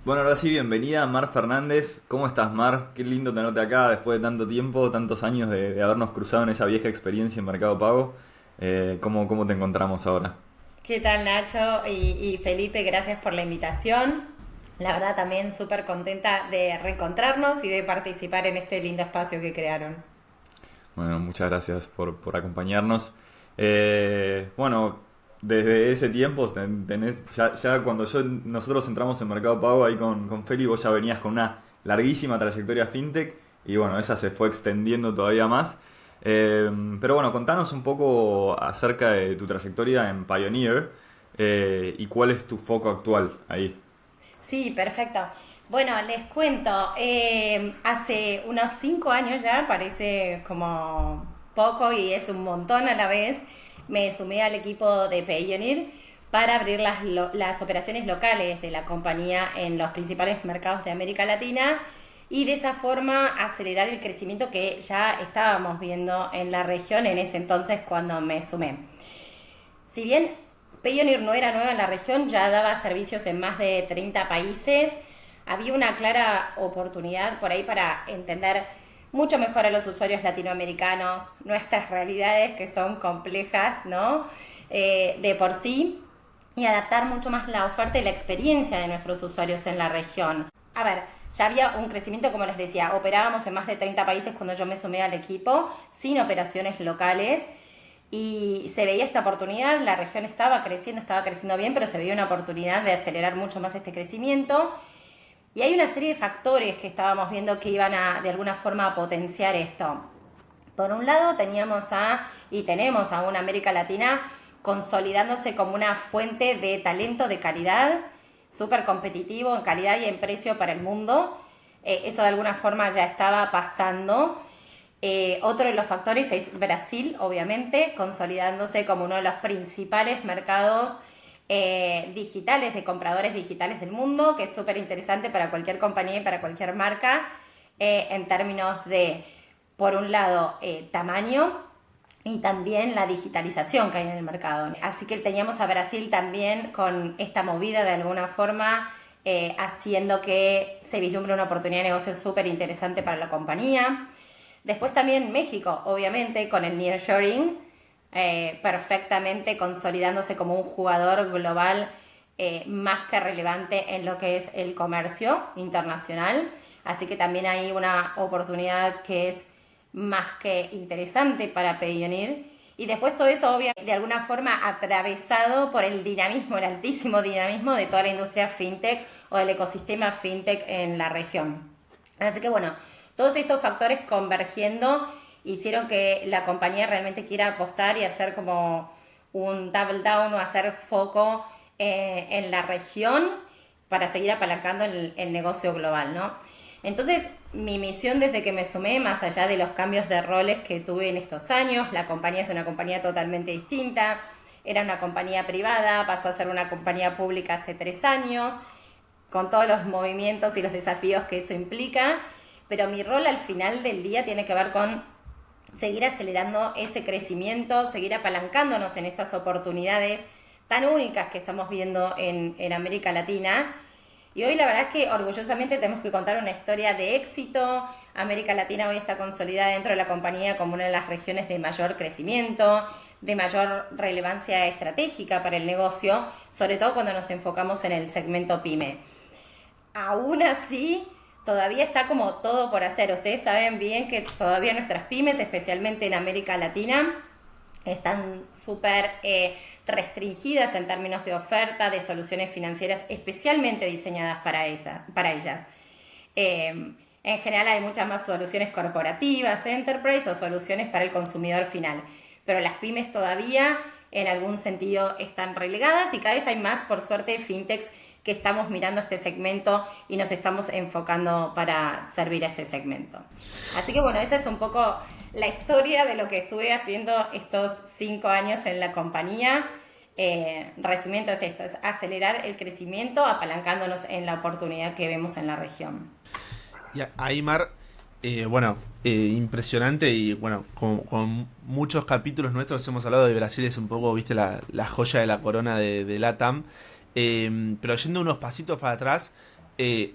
Bueno, ahora sí, bienvenida Mar Fernández. ¿Cómo estás, Mar? Qué lindo tenerte acá después de tanto tiempo, tantos años de habernos cruzado en esa vieja experiencia en Mercado Pago. ¿Cómo te encontramos ahora? ¿Qué tal Nacho y Felipe? Gracias por la invitación. La verdad también súper contenta de reencontrarnos y de participar en este lindo espacio que crearon. Bueno, muchas gracias por acompañarnos. Bueno, desde ese tiempo, ya cuando nosotros entramos en Mercado Pago ahí con Feli, vos ya venías con una larguísima trayectoria fintech y bueno, esa se fue extendiendo todavía más. Pero bueno, contanos un poco acerca de tu trayectoria en Pioneer y cuál es tu foco actual ahí. Sí, perfecto. Bueno, les cuento, hace unos 5 años ya, parece como poco y es un montón a la vez, me sumé al equipo de Payoneer para abrir las operaciones locales de la compañía en los principales mercados de América Latina y de esa forma acelerar el crecimiento que ya estábamos viendo en la región en ese entonces cuando me sumé. Si bien Payoneer no era nueva en la región, ya daba servicios en más de 30 países, había una clara oportunidad por ahí para entender mucho mejor a los usuarios latinoamericanos, nuestras realidades que son complejas, ¿no? De por sí, y adaptar mucho más la oferta y la experiencia de nuestros usuarios en la región. A ver, ya había un crecimiento, como les decía, operábamos en más de 30 países cuando yo me sumé al equipo, sin operaciones locales, y se veía esta oportunidad, la región estaba creciendo bien, pero se veía una oportunidad de acelerar mucho más este crecimiento. Y hay una serie de factores que estábamos viendo que iban a, de alguna forma, a potenciar esto. Por un lado, tenemos a una América Latina consolidándose como una fuente de talento de calidad, súper competitivo en calidad y en precio para el mundo. Eso de alguna forma ya estaba pasando. Otro de los factores es Brasil, obviamente, consolidándose como uno de los principales mercados digitales, de compradores digitales del mundo, que es súper interesante para cualquier compañía y para cualquier marca, en términos de, por un lado, tamaño y también la digitalización que hay en el mercado. Así que teníamos a Brasil también con esta movida de alguna forma, haciendo que se vislumbre una oportunidad de negocio súper interesante para la compañía. Después también México, obviamente, con el nearshoring, perfectamente consolidándose como un jugador global más que relevante en lo que es el comercio internacional. Así que también hay una oportunidad que es más que interesante para Payoneer. Y después todo eso, obviamente, de alguna forma atravesado por el dinamismo, el altísimo dinamismo de toda la industria fintech o del ecosistema fintech en la región. Así que bueno, todos estos factores convergiendo hicieron que la compañía realmente quiera apostar y hacer como un double down o hacer foco en la región para seguir apalancando el negocio global, ¿no? Entonces, mi misión desde que me sumé, más allá de los cambios de roles que tuve en estos años, la compañía es una compañía totalmente distinta, era una compañía privada, pasó a ser una compañía pública hace 3 años, con todos los movimientos y los desafíos que eso implica, pero mi rol al final del día tiene que ver con seguir acelerando ese crecimiento, seguir apalancándonos en estas oportunidades tan únicas que estamos viendo en América Latina. Y hoy la verdad es que orgullosamente tenemos que contar una historia de éxito. América Latina hoy está consolidada dentro de la compañía como una de las regiones de mayor crecimiento, de mayor relevancia estratégica para el negocio, sobre todo cuando nos enfocamos en el segmento PYME. Aún así, todavía está como todo por hacer. Ustedes saben bien que todavía nuestras pymes, especialmente en América Latina, están súper restringidas en términos de oferta de soluciones financieras especialmente diseñadas para ellas. En general hay muchas más soluciones corporativas, enterprise o soluciones para el consumidor final, pero las pymes todavía en algún sentido están relegadas y cada vez hay más, por suerte, fintechs que estamos mirando este segmento y nos estamos enfocando para servir a este segmento. Así que bueno, esa es un poco la historia de lo que estuve haciendo estos 5 años en la compañía. Resumiendo es esto, es acelerar el crecimiento apalancándonos en la oportunidad que vemos en la región. Y ahí, Mar, impresionante y bueno, con muchos capítulos nuestros hemos hablado de Brasil, es un poco, viste, la joya de la corona de LATAM. Pero yendo unos pasitos para atrás, eh,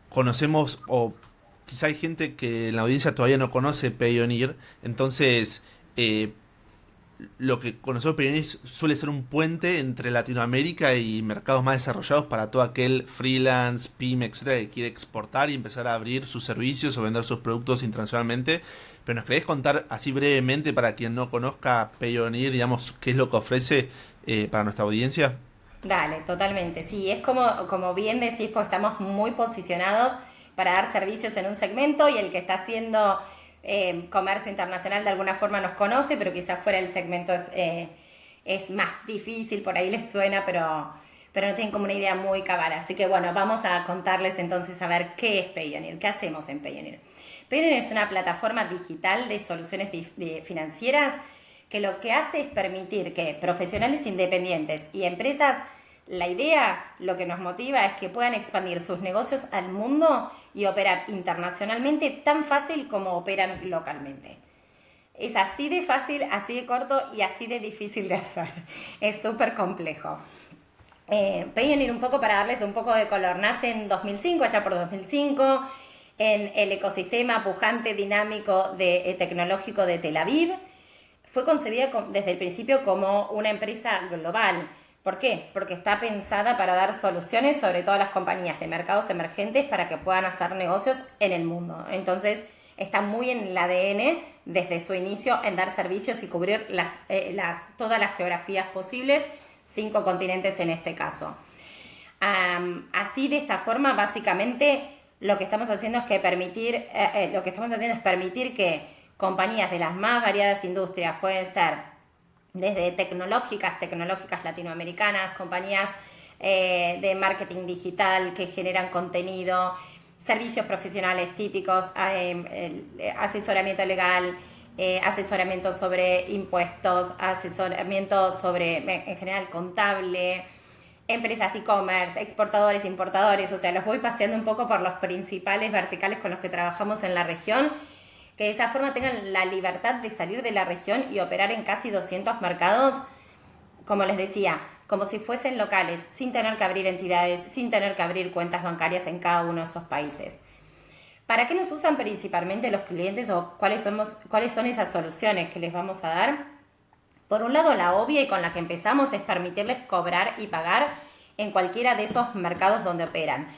conocemos, o quizá hay gente que en la audiencia todavía no conoce Payoneer, entonces lo que conocemos Payoneer suele ser un puente entre Latinoamérica y mercados más desarrollados para todo aquel freelance, pyme, etcétera, que quiere exportar y empezar a abrir sus servicios o vender sus productos internacionalmente. Pero ¿nos querés contar así brevemente para quien no conozca Payoneer, digamos, qué es lo que ofrece para nuestra audiencia? Dale, totalmente. Sí, es como bien decís, pues estamos muy posicionados para dar servicios en un segmento y el que está haciendo comercio internacional de alguna forma nos conoce, pero quizás fuera del segmento es más difícil, por ahí les suena, pero no tienen como una idea muy cabal. Así que bueno, vamos a contarles entonces a ver qué es Payoneer, qué hacemos en Payoneer. Payoneer es una plataforma digital de soluciones financieras que lo que hace es permitir que profesionales independientes y empresas, la idea, lo que nos motiva es que puedan expandir sus negocios al mundo y operar internacionalmente tan fácil como operan localmente. Es así de fácil, así de corto y así de difícil de hacer. Es súper complejo. Payoneer, un poco para darles un poco de color, nace en 2005, allá por 2005, en el ecosistema pujante, dinámico, tecnológico de Tel Aviv. Fue concebida desde el principio como una empresa global. ¿Por qué? Porque está pensada para dar soluciones, sobre todo a las compañías de mercados emergentes, para que puedan hacer negocios en el mundo. Entonces, está muy en el ADN desde su inicio en dar servicios y cubrir todas las geografías posibles, 5 continentes en este caso. Así, de esta forma, básicamente, lo que estamos haciendo es permitir que compañías de las más variadas industrias, pueden ser desde tecnológicas latinoamericanas, compañías de marketing digital que generan contenido, servicios profesionales típicos, asesoramiento legal, asesoramiento sobre impuestos, asesoramiento sobre, en general, contable, empresas de e-commerce, exportadores, importadores, o sea, los voy paseando un poco por los principales verticales con los que trabajamos en la región, que de esa forma tengan la libertad de salir de la región y operar en casi 200 mercados, como les decía, como si fuesen locales, sin tener que abrir entidades, sin tener que abrir cuentas bancarias en cada uno de esos países. ¿Para qué nos usan principalmente los clientes o cuáles son esas soluciones que les vamos a dar? Por un lado, la obvia y con la que empezamos es permitirles cobrar y pagar en cualquiera de esos mercados donde operan.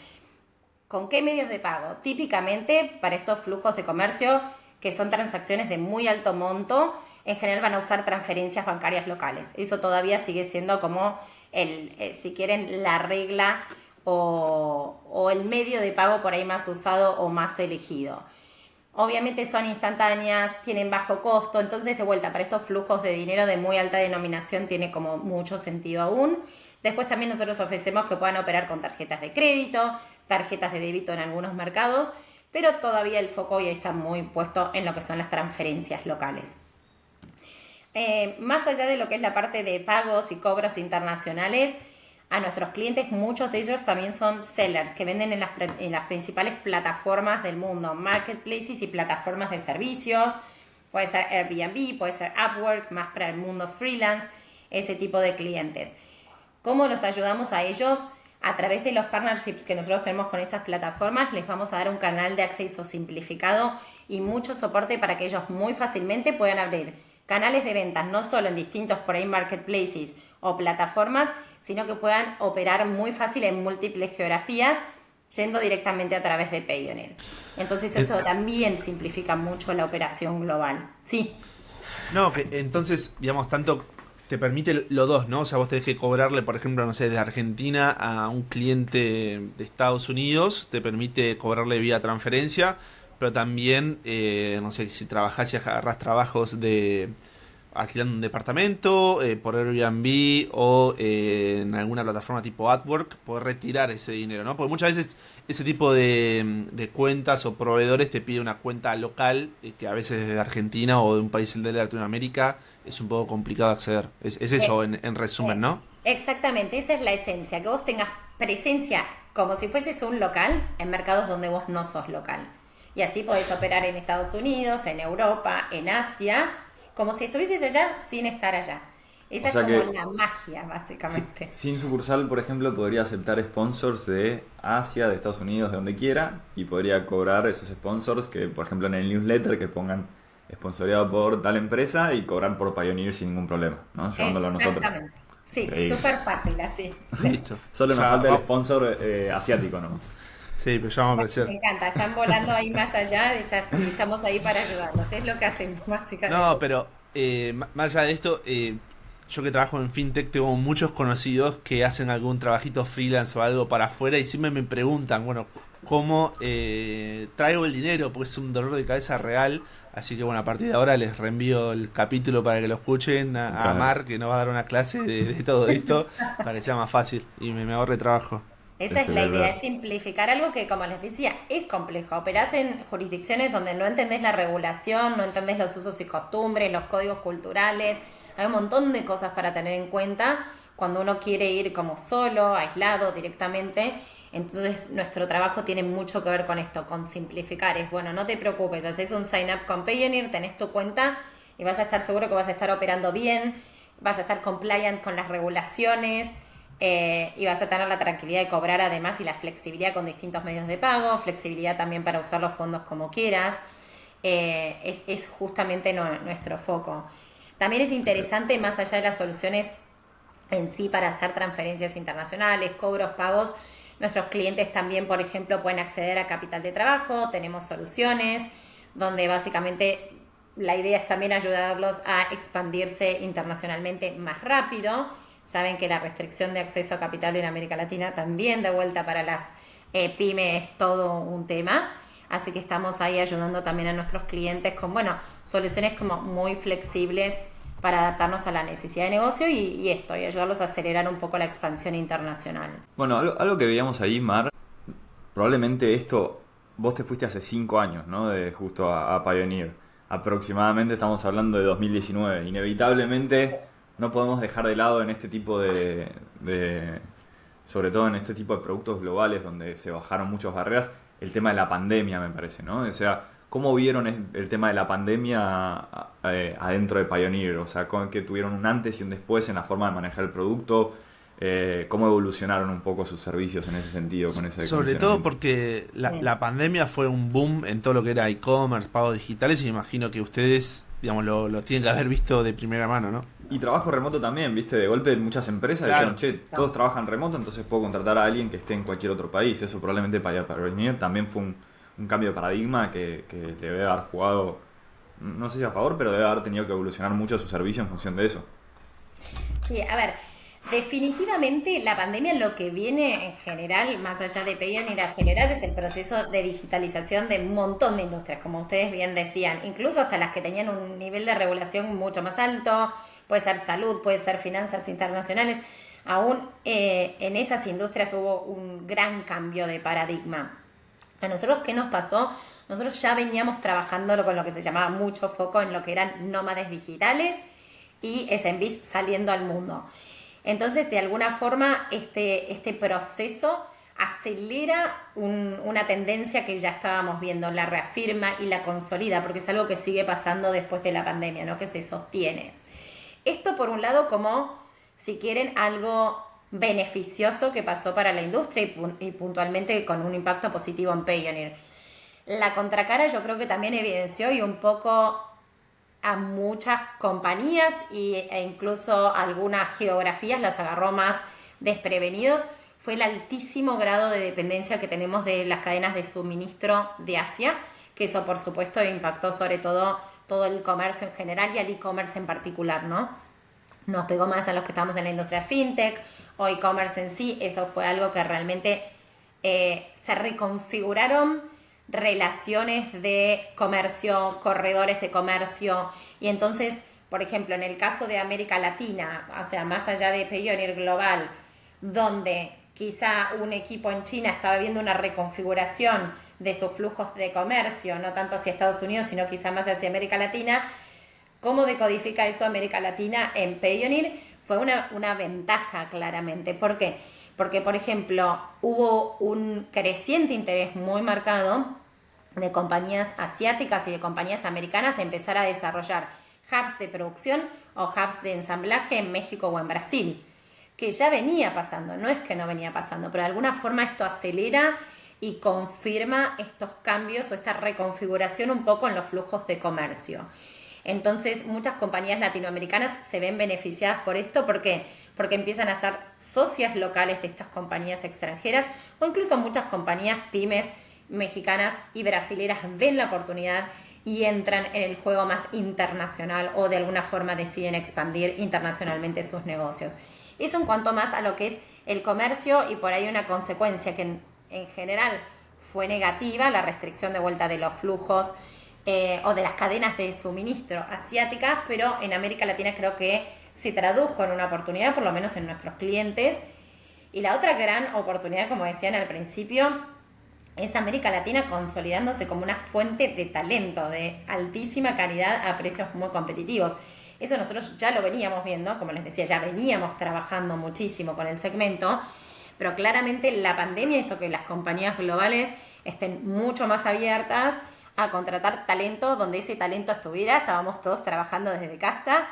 ¿Con qué medios de pago? Típicamente, para estos flujos de comercio, que son transacciones de muy alto monto, en general van a usar transferencias bancarias locales. Eso todavía sigue siendo como, si quieren, la regla o el medio de pago por ahí más usado o más elegido. Obviamente son instantáneas, tienen bajo costo, entonces de vuelta para estos flujos de dinero de muy alta denominación tiene como mucho sentido aún. Después también nosotros ofrecemos que puedan operar con tarjetas de crédito, tarjetas de débito en algunos mercados, pero todavía el foco hoy está muy puesto en lo que son las transferencias locales. Más allá de lo que es la parte de pagos y cobros internacionales, a nuestros clientes, muchos de ellos también son sellers que venden en las principales plataformas del mundo, marketplaces y plataformas de servicios. Puede ser Airbnb, puede ser Upwork, más para el mundo freelance, ese tipo de clientes. ¿Cómo los ayudamos a ellos? A través de los partnerships que nosotros tenemos con estas plataformas, les vamos a dar un canal de acceso simplificado y mucho soporte para que ellos muy fácilmente puedan abrir canales de ventas, no solo en distintos por ahí marketplaces o plataformas, sino que puedan operar muy fácil en múltiples geografías, yendo directamente a través de Payoneer. Entonces esto también simplifica mucho la operación global. Sí. No, que entonces, digamos, tanto te permite los dos, ¿no? O sea, vos tenés que cobrarle, por ejemplo, no sé, de Argentina a un cliente de Estados Unidos, te permite cobrarle vía transferencia, pero también, no sé, si trabajás y agarrás trabajos de alquilando un departamento, por Airbnb o en alguna plataforma tipo Upwork, podés retirar ese dinero, ¿no? Porque muchas veces ese tipo de cuentas o proveedores te pide una cuenta local, que a veces desde Argentina o de un país de Latinoamérica es un poco complicado acceder. Es eso en resumen, ¿no? Exactamente, esa es la esencia, que vos tengas presencia como si fueses un local en mercados donde vos no sos local. Y así podés operar en Estados Unidos, en Europa, en Asia, como si estuvieses allá sin estar allá. Esa O es sea como que la magia, básicamente. sin sucursal, por ejemplo, podría aceptar sponsors de Asia, de Estados Unidos, de donde quiera, y podría cobrar esos sponsors que, por ejemplo, en el newsletter que pongan sponsoreado por tal empresa y cobrar por Pioneer sin ningún problema, ¿no? Llevándolo a nosotros. Exactamente. Sí, Increíble. súper fácil así. Listo. Solo nos Ya falta el vamos. sponsor asiático, ¿no? Sí, pero ya vamos a Me aparecer. encanta, están volando ahí más allá y estamos ahí para ayudarlos. Es lo que hacemos, básicamente. No, pero más allá de esto, yo que trabajo en fintech tengo muchos conocidos que hacen algún trabajito freelance o algo para afuera y siempre me preguntan, bueno, ¿cómo traigo el dinero? Porque es un dolor de cabeza real. Así que bueno, a partir de ahora les reenvío el capítulo para que lo escuchen a Claro. Mar, que nos va a dar una clase de todo esto, para que sea más fácil y me ahorre trabajo. Esa es la idea, Espectacular. es simplificar algo que, como les decía, es complejo. Operás en jurisdicciones donde no entendés la regulación, no entendés los usos y costumbres, los códigos culturales. Hay un montón de cosas para tener en cuenta cuando uno quiere ir como solo, aislado, directamente. Entonces, nuestro trabajo tiene mucho que ver con esto, con simplificar. Es bueno, no te preocupes, haces un sign up con Payoneer, tenés tu cuenta y vas a estar seguro que vas a estar operando bien, vas a estar compliant con las regulaciones. Y vas a tener la tranquilidad de cobrar además y la flexibilidad con distintos medios de pago, flexibilidad también para usar los fondos como quieras. Es justamente nuestro foco. También es interesante, más allá de las soluciones en sí para hacer transferencias internacionales, cobros, pagos, nuestros clientes también, por ejemplo, pueden acceder a capital de trabajo, tenemos soluciones donde básicamente la idea es también ayudarlos a expandirse internacionalmente más rápido. Saben que la restricción de acceso a capital en América Latina también de vuelta para las pymes es todo un tema. Así que estamos ahí ayudando también a nuestros clientes con, bueno, soluciones como muy flexibles para adaptarnos a la necesidad de negocio y esto, y ayudarlos a acelerar un poco la expansión internacional. Bueno, algo que veíamos ahí, Mar, probablemente esto, vos te fuiste hace 5 años, ¿no? De justo a Pioneer. Aproximadamente estamos hablando de 2019. Inevitablemente no podemos dejar de lado en este tipo sobre todo en este tipo de productos globales donde se bajaron muchas barreras, el tema de la pandemia, me parece, ¿no? O sea, ¿cómo vieron el tema de la pandemia adentro de Pioneer? O sea, que tuvieron un antes y un después en la forma de manejar el producto. ¿Cómo evolucionaron un poco sus servicios en ese sentido, con ese Sobre todo condicionamiento? porque Sí. la pandemia fue un boom en todo lo que era e-commerce, pagos digitales, y me imagino que ustedes, digamos, lo tienen que haber visto de primera mano, ¿no? Y trabajo remoto también, ¿viste? De golpe muchas empresas Claro. dijeron, che, todos trabajan remoto, entonces puedo contratar a alguien que esté en cualquier otro país. Eso probablemente para Pioneer también fue un cambio de paradigma que le debe haber jugado, no sé si a favor, pero debe haber tenido que evolucionar mucho su servicio en función de eso. Sí, a ver, definitivamente la pandemia lo que viene en general, más allá de Payoneer acelerar, es el proceso de digitalización de un montón de industrias, como ustedes bien decían, incluso hasta las que tenían un nivel de regulación mucho más alto, puede ser salud, puede ser finanzas internacionales. Aún en esas industrias hubo un gran cambio de paradigma. A nosotros, ¿qué nos pasó? Nosotros ya veníamos trabajando con lo que se llamaba mucho foco en lo que eran nómades digitales y SMBs saliendo al mundo. Entonces, de alguna forma, este proceso acelera una tendencia que ya estábamos viendo, la reafirma y la consolida, porque es algo que sigue pasando después de la pandemia, ¿no? Que se sostiene. Esto, por un lado, como, si quieren, algo beneficioso que pasó para la industria y puntualmente con un impacto positivo en Payoneer. La contracara yo creo que también evidenció y un poco a muchas compañías e incluso algunas geografías las agarró más desprevenidos, fue el altísimo grado de dependencia que tenemos de las cadenas de suministro de Asia, que eso por supuesto impactó sobre todo el comercio en general y al e-commerce en particular, ¿no? Nos pegó más a los que estamos en la industria fintech o e-commerce en sí, eso fue algo que realmente se reconfiguraron relaciones de comercio, corredores de comercio, y entonces, por ejemplo, en el caso de América Latina, o sea, más allá de Payoneer Global, donde quizá un equipo en China estaba viendo una reconfiguración de sus flujos de comercio, no tanto hacia Estados Unidos, sino quizá más hacia América Latina, ¿cómo decodifica eso América Latina en Payoneer? Fue una ventaja claramente. ¿Por qué? Porque, por ejemplo, hubo un creciente interés muy marcado de compañías asiáticas y de compañías americanas de empezar a desarrollar hubs de producción o hubs de ensamblaje en México o en Brasil, que ya venía pasando, no es que no venía pasando, pero de alguna forma esto acelera y confirma estos cambios o esta reconfiguración un poco en los flujos de comercio. Entonces muchas compañías latinoamericanas se ven beneficiadas por esto. ¿Por qué? Porque empiezan a ser socias locales de estas compañías extranjeras, o incluso muchas compañías pymes mexicanas y brasileras ven la oportunidad y entran en el juego más internacional, o de alguna forma deciden expandir internacionalmente sus negocios. Eso en cuanto más a lo que es el comercio, y por ahí una consecuencia que en general fue negativa, la restricción de vuelta de los flujos o de las cadenas de suministro asiáticas, pero en América Latina creo que se tradujo en una oportunidad, por lo menos en nuestros clientes. Y la otra gran oportunidad, como decían al principio, es América Latina consolidándose como una fuente de talento de altísima calidad a precios muy competitivos. Eso nosotros ya lo veníamos viendo, como les decía, ya veníamos trabajando muchísimo con el segmento, pero claramente la pandemia hizo que las compañías globales estén mucho más abiertas a contratar talento donde ese talento estuviera. Estábamos todos trabajando desde casa.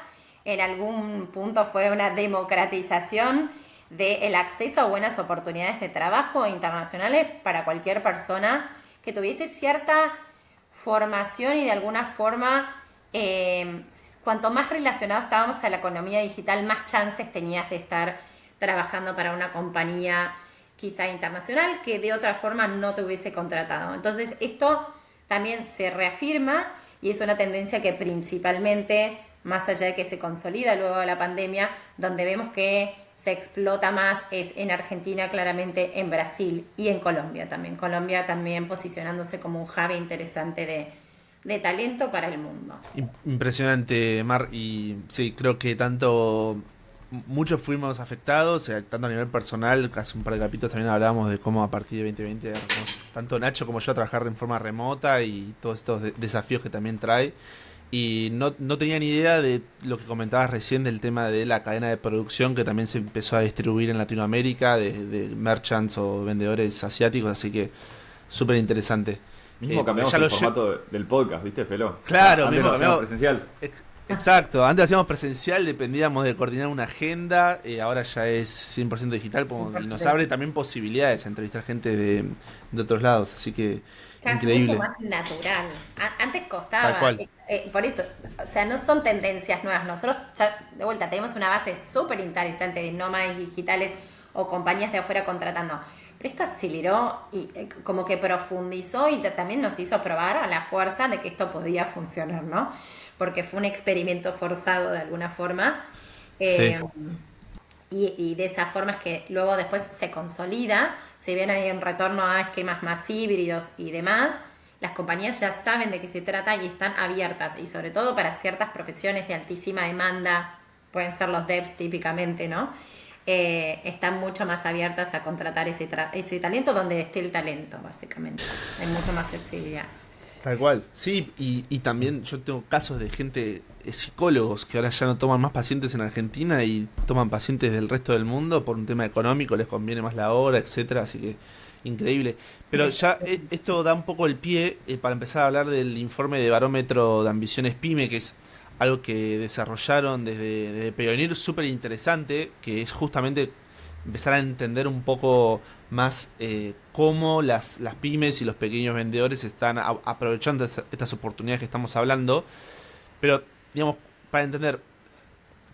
En algún punto fue una democratización del acceso a buenas oportunidades de trabajo internacionales para cualquier persona que tuviese cierta formación, y de alguna forma cuanto más relacionado estábamos a la economía digital, más chances tenías de estar trabajando para una compañía quizá internacional que de otra forma no te hubiese contratado. Entonces esto también se reafirma, y es una tendencia que principalmente, más allá de que se consolida luego de la pandemia, donde vemos que se explota más es en Argentina, claramente en Brasil y en Colombia también. Colombia también posicionándose como un hub interesante de talento para el mundo. Impresionante, Mar, y sí, creo que muchos fuimos afectados, tanto a nivel personal. Hace un par de capítulos también hablábamos de cómo a partir de 2020 tanto Nacho como yo a trabajar en forma remota y todos estos desafíos que también trae. Y no tenía ni idea de lo que comentabas recién del tema de la cadena de producción que también se empezó a distribuir en Latinoamérica de merchants o vendedores asiáticos, así que súper interesante. Mismo cambiamos el formato del podcast, ¿viste, Felo? Claro, antes mismo cambiamos presencial. Exacto, antes hacíamos presencial, dependíamos de coordinar una agenda, ahora ya es 100% digital, y nos abre también posibilidades a entrevistar gente de otros lados, así que increíble. Mucho más natural. Antes costaba. Tal cual. Por esto, o sea, no son tendencias nuevas. Nosotros ya, de vuelta, tenemos una base súper interesante de nómadas digitales o compañías de afuera contratando. Pero esto aceleró y como que profundizó, y también nos hizo probar a la fuerza de que esto podía funcionar, ¿no? Porque fue un experimento forzado de alguna forma. Sí. Y de esa forma es que luego después se consolida. Si bien hay un retorno a esquemas más híbridos y demás, las compañías ya saben de qué se trata y están abiertas, y sobre todo para ciertas profesiones de altísima demanda, pueden ser los devs típicamente, ¿no? Están mucho más abiertas a contratar ese talento donde esté el talento, básicamente. Hay mucho más flexibilidad. Tal cual, sí, y también yo tengo casos de gente, psicólogos, que ahora ya no toman más pacientes en Argentina y toman pacientes del resto del mundo por un tema económico, les conviene más la hora, etcétera, así que increíble. Pero ya esto da un poco el pie para empezar a hablar del informe de barómetro de ambiciones PYME, que es algo que desarrollaron desde Payoneer, súper interesante, que es justamente empezar a entender un poco más cómo las pymes y los pequeños vendedores están aprovechando estas oportunidades que estamos hablando. Pero, digamos, para entender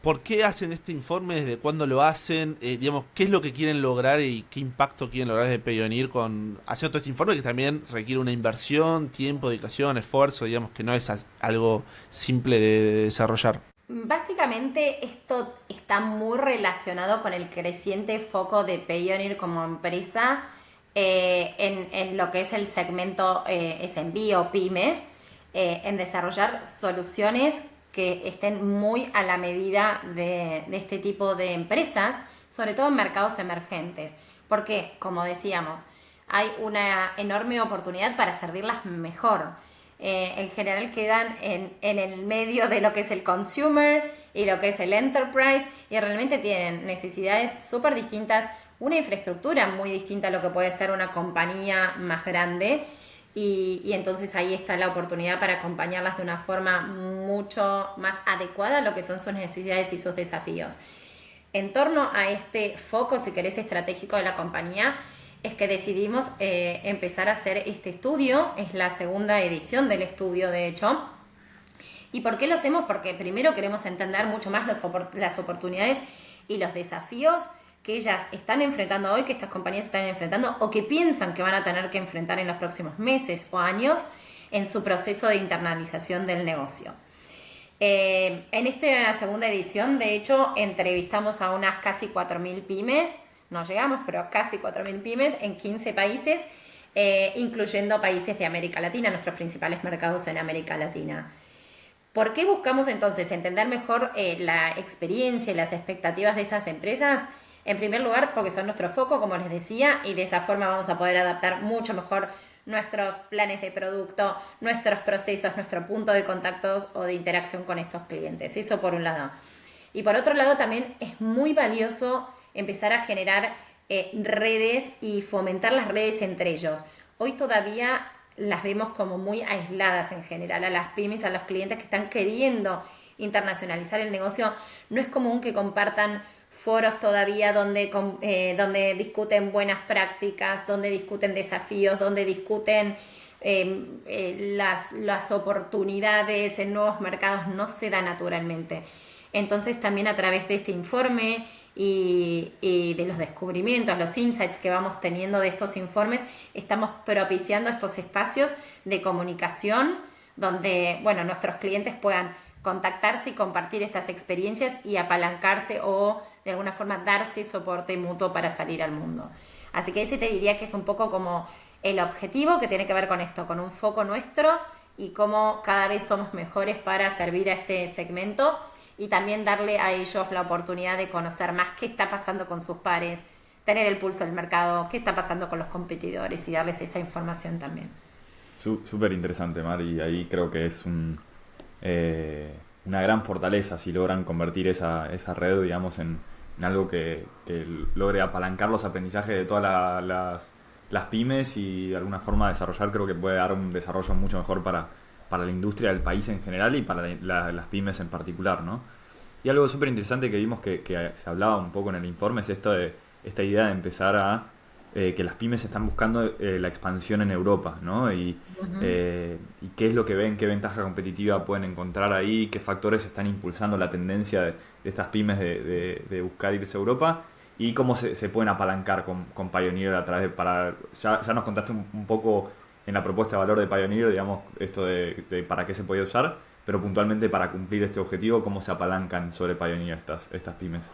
por qué hacen este informe, desde cuándo lo hacen, digamos, qué es lo que quieren lograr y qué impacto quieren lograr desde Payoneer con haciendo todo este informe, que también requiere una inversión, tiempo, dedicación, esfuerzo, digamos que no es algo simple de desarrollar. Básicamente esto está muy relacionado con el creciente foco de Payoneer como empresa en lo que es el segmento SMB o PYME, en desarrollar soluciones que estén muy a la medida de este tipo de empresas, sobre todo en mercados emergentes, porque, como decíamos, hay una enorme oportunidad para servirlas mejor. En general quedan en el medio de lo que es el consumer y lo que es el enterprise, y realmente tienen necesidades súper distintas, una infraestructura muy distinta a lo que puede ser una compañía más grande, y entonces ahí está la oportunidad para acompañarlas de una forma mucho más adecuada a lo que son sus necesidades y sus desafíos. En torno a este foco, si querés, estratégico de la compañía, es que decidimos empezar a hacer este estudio. Es la segunda edición del estudio, de hecho. ¿Y por qué lo hacemos? Porque primero queremos entender mucho más las oportunidades y los desafíos que ellas están enfrentando hoy, que estas compañías están enfrentando o que piensan que van a tener que enfrentar en los próximos meses o años en su proceso de internalización del negocio. En esta segunda edición, de hecho, entrevistamos a unas casi 4.000 pymes, no llegamos, pero casi 4.000 pymes en 15 países, incluyendo países de América Latina, nuestros principales mercados en América Latina. ¿Por qué buscamos entonces entender mejor la experiencia y las expectativas de estas empresas? En primer lugar, porque son nuestro foco, como les decía, y de esa forma vamos a poder adaptar mucho mejor nuestros planes de producto, nuestros procesos, nuestro punto de contactos o de interacción con estos clientes. Eso por un lado. Y por otro lado también es muy valioso empezar a generar redes y fomentar las redes entre ellos. Hoy todavía las vemos como muy aisladas en general. A las pymes, a los clientes que están queriendo internacionalizar el negocio, no es común que compartan foros todavía donde discuten buenas prácticas, donde discuten desafíos, donde discuten las oportunidades en nuevos mercados. No se da naturalmente. Entonces también a través de este informe y de los descubrimientos, los insights que vamos teniendo de estos informes, estamos propiciando estos espacios de comunicación donde, bueno, nuestros clientes puedan contactarse y compartir estas experiencias y apalancarse o de alguna forma darse soporte mutuo para salir al mundo. Así que ese te diría que es un poco como el objetivo que tiene que ver con esto, con un foco nuestro y cómo cada vez somos mejores para servir a este segmento y también darle a ellos la oportunidad de conocer más qué está pasando con sus pares, tener el pulso del mercado, qué está pasando con los competidores y darles esa información también. Súper interesante, Mar, y ahí creo que es una gran fortaleza si logran convertir esa red, digamos, en algo que logre apalancar los aprendizajes de todas las pymes y de alguna forma desarrollar. Creo que puede dar un desarrollo mucho mejor para la industria del país en general y para las pymes en particular, ¿no? Y algo súper interesante que vimos que se hablaba un poco en el informe es esta idea de empezar a que las pymes están buscando la expansión en Europa, ¿no? Y qué es lo que ven, qué ventaja competitiva pueden encontrar ahí, qué factores están impulsando la tendencia de estas pymes de buscar irse a Europa y cómo se pueden apalancar con Pioneer a través ya nos contaste un poco en la propuesta de valor de Pioneer, digamos, esto de para qué se podía usar, pero puntualmente para cumplir este objetivo, ¿cómo se apalancan sobre Pioneer estas pymes?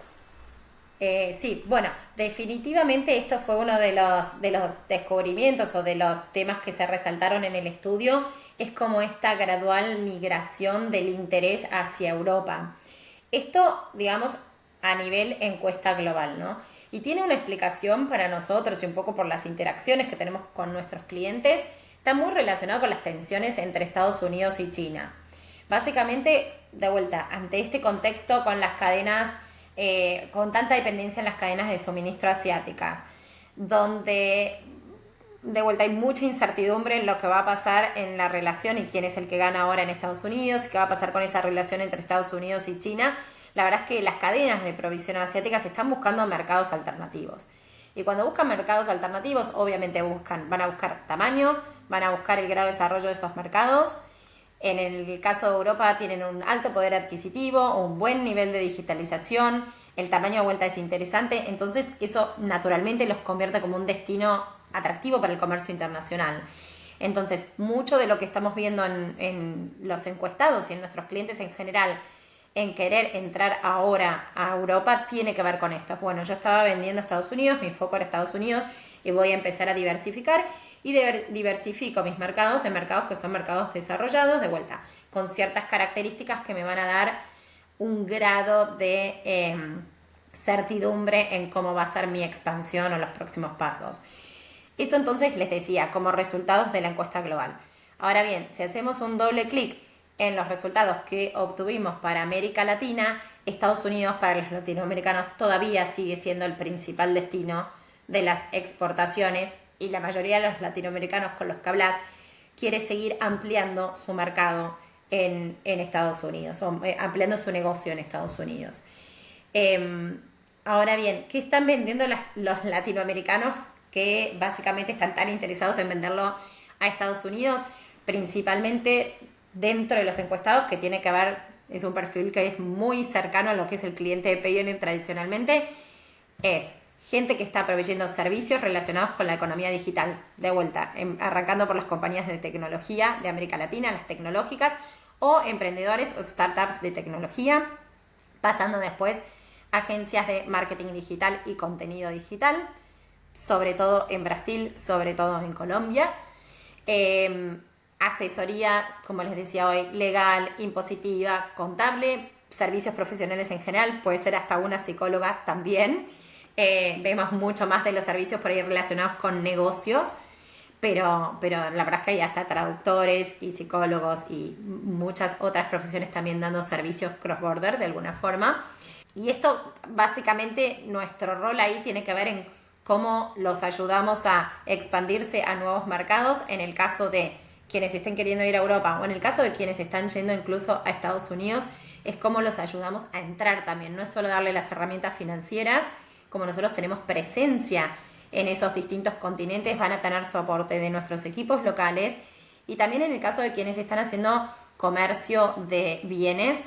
Sí, bueno, definitivamente esto fue uno de los descubrimientos o de los temas que se resaltaron en el estudio, es como esta gradual migración del interés hacia Europa. Esto, digamos, a nivel encuesta global, ¿no? Y tiene una explicación para nosotros y un poco por las interacciones que tenemos con nuestros clientes, está muy relacionado con las tensiones entre Estados Unidos y China. Básicamente, de vuelta, ante este contexto con las cadenas con tanta dependencia en las cadenas de suministro asiáticas, donde de vuelta hay mucha incertidumbre en lo que va a pasar en la relación y quién es el que gana ahora en Estados Unidos, y qué va a pasar con esa relación entre Estados Unidos y China. La verdad es que las cadenas de provisión asiáticas están buscando mercados alternativos. Y cuando buscan mercados alternativos, obviamente van a buscar tamaño, van a buscar el grado de desarrollo de esos mercados. En el caso de Europa tienen un alto poder adquisitivo, un buen nivel de digitalización, el tamaño de vuelta es interesante, entonces eso naturalmente los convierte como un destino atractivo para el comercio internacional. Entonces, mucho de lo que estamos viendo en los encuestados y en nuestros clientes en general, en querer entrar ahora a Europa, tiene que ver con esto. Bueno, yo estaba vendiendo a Estados Unidos, mi foco era Estados Unidos y voy a empezar a diversificar y diversifico mis mercados en mercados que son mercados desarrollados, de vuelta, con ciertas características que me van a dar un grado de certidumbre en cómo va a ser mi expansión o los próximos pasos. Eso entonces les decía, como resultados de la encuesta global. Ahora bien, si hacemos un doble clic en los resultados que obtuvimos para América Latina, Estados Unidos para los latinoamericanos todavía sigue siendo el principal destino de las exportaciones y la mayoría de los latinoamericanos con los que hablas quiere seguir ampliando su mercado en Estados Unidos, o ampliando su negocio en Estados Unidos. Ahora bien, ¿qué están vendiendo los latinoamericanos que básicamente están tan interesados en venderlo a Estados Unidos? Principalmente dentro de los encuestados, que tiene que ver, es un perfil que es muy cercano a lo que es el cliente de Payoneer tradicionalmente, es gente que está proveyendo servicios relacionados con la economía digital. De vuelta, arrancando por las compañías de tecnología de América Latina, las tecnológicas, o emprendedores o startups de tecnología, pasando después agencias de marketing digital y contenido digital, sobre todo en Brasil, sobre todo en Colombia. Asesoría, como les decía hoy, legal, impositiva, contable, servicios profesionales en general, puede ser hasta una psicóloga también. Vemos mucho más de los servicios por ahí relacionados con negocios, pero la verdad es que hay hasta traductores y psicólogos y muchas otras profesiones también dando servicios cross-border de alguna forma. Y esto, básicamente, nuestro rol ahí tiene que ver en cómo los ayudamos a expandirse a nuevos mercados, en el caso de quienes estén queriendo ir a Europa o en el caso de quienes están yendo incluso a Estados Unidos, es cómo los ayudamos a entrar también. No es solo darle las herramientas financieras, como nosotros tenemos presencia en esos distintos continentes, van a tener su aporte de nuestros equipos locales, y también en el caso de quienes están haciendo comercio de bienes,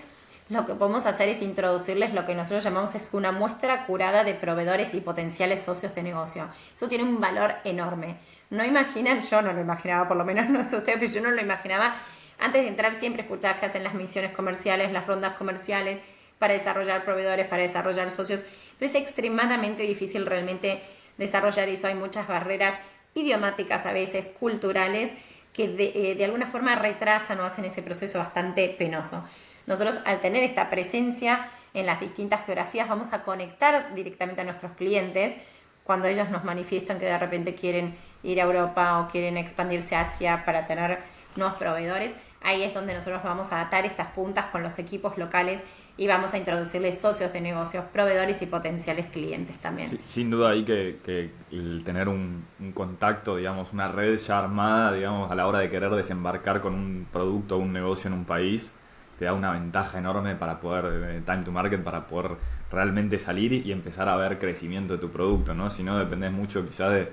lo que podemos hacer es introducirles lo que nosotros llamamos es una muestra curada de proveedores y potenciales socios de negocio. Eso tiene un valor enorme. No imaginan, yo no lo imaginaba, por lo menos no sé ustedes, pero yo no lo imaginaba. Antes de entrar siempre escuchaba que hacen las misiones comerciales, las rondas comerciales para desarrollar proveedores, para desarrollar socios, pero es extremadamente difícil realmente desarrollar eso. Hay muchas barreras idiomáticas, a veces culturales, que de alguna forma retrasan o hacen ese proceso bastante penoso. Nosotros, al tener esta presencia en las distintas geografías, vamos a conectar directamente a nuestros clientes cuando ellos nos manifiestan que de repente quieren ir a Europa o quieren expandirse a Asia para tener nuevos proveedores. Ahí es donde nosotros vamos a atar estas puntas con los equipos locales y vamos a introducirles socios de negocios, proveedores y potenciales clientes también. Sí, sin duda ahí que el tener un contacto, digamos, una red ya armada, digamos, a la hora de querer desembarcar con un producto o un negocio en un país, te da una ventaja enorme para poder, time to market, para poder realmente salir y empezar a ver crecimiento de tu producto, ¿no? Si no, dependés mucho quizás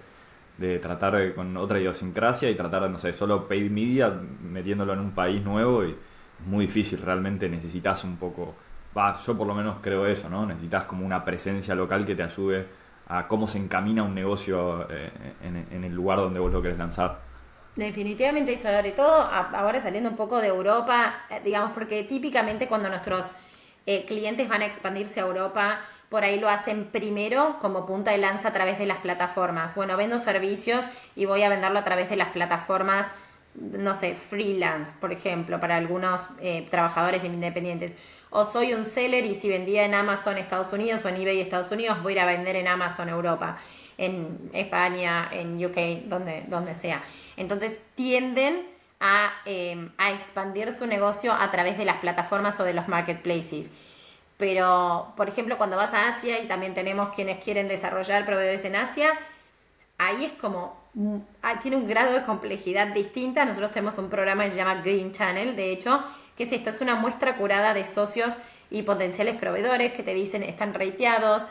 de tratar con otra idiosincrasia y tratar, no sé, solo paid media metiéndolo en un país nuevo, y es muy difícil. Realmente necesitas un poco, yo por lo menos creo eso, ¿no? Necesitas como una presencia local que te ayude a cómo se encamina un negocio en el lugar donde vos lo querés lanzar. Definitivamente, y sobre todo ahora saliendo un poco de Europa, digamos, porque típicamente cuando nuestros clientes van a expandirse a Europa, por ahí lo hacen primero como punta de lanza a través de las plataformas. Bueno, vendo servicios y voy a venderlo a través de las plataformas, no sé, freelance, por ejemplo, para algunos trabajadores independientes. O soy un seller y si vendía en Amazon Estados Unidos o en eBay Estados Unidos, voy a ir a vender en Amazon Europa, en España, en UK, donde sea. Entonces tienden a expandir su negocio a través de las plataformas o de los marketplaces. Pero, por ejemplo, cuando vas a Asia, y también tenemos quienes quieren desarrollar proveedores en Asia, ahí es como, tiene un grado de complejidad distinta. Nosotros tenemos un programa que se llama Green Channel, de hecho, que es esto, es una muestra curada de socios y potenciales proveedores que te dicen están rateados,